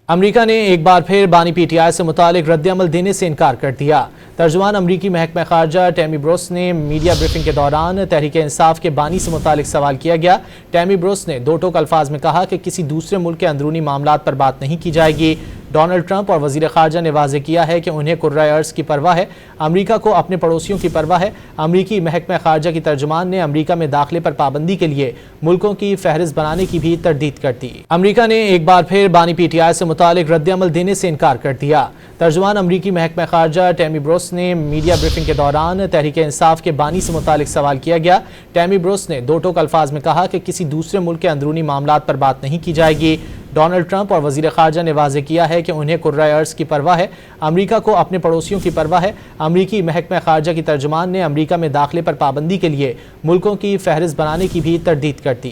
امریکہ نے ایک بار پھر بانی پی ٹی آئی سے متعلق رد عمل دینے سے انکار کر دیا۔ ترجمان امریکی محکمہ خارجہ ٹیمی بروس نے میڈیا بریفنگ کے دوران تحریک انصاف کے بانی سے متعلق سوال کیا گیا۔ ٹیمی بروس نے دو ٹوک الفاظ میں کہا کہ کسی دوسرے ملک کے اندرونی معاملات پر بات نہیں کی جائے گی۔ ڈونلڈ ٹرمپ اور وزیر خارجہ نے واضح کیا ہے کہ انہیں کرۂ ارض کی پرواہ ہے، امریکہ کو اپنے پڑوسیوں کی پرواہ ہے۔ امریکی محکمہ خارجہ کی ترجمان نے امریکہ میں داخلے پر پابندی کے لیے ملکوں کی فہرست بنانے کی بھی تردید کر دی۔ امریکہ نے ایک بار پھر بانی پی ٹی آئی سے متعلق رد عمل دینے سے انکار کر دیا۔ ترجمان امریکی محکمہ خارجہ ٹیمی بروس نے میڈیا بریفنگ کے دوران تحریک انصاف کے بانی سے متعلق سوال کیا گیا۔ ٹیمی بروس نے دو ٹوک الفاظ میں کہا کہ کسی دوسرے ملک کے اندرونی معاملات پر بات نہیں کی جائے گی۔ ڈونلڈ ٹرمپ اور وزیر خارجہ نے واضح کیا ہے کہ انہیں کرۂ ارض کی پرواہ ہے، امریکہ کو اپنے پڑوسیوں کی پرواہ ہے۔ امریکی محکمہ خارجہ کی ترجمان نے امریکہ میں داخلے پر پابندی کے لیے ملکوں کی فہرست بنانے کی بھی تردید کر دی۔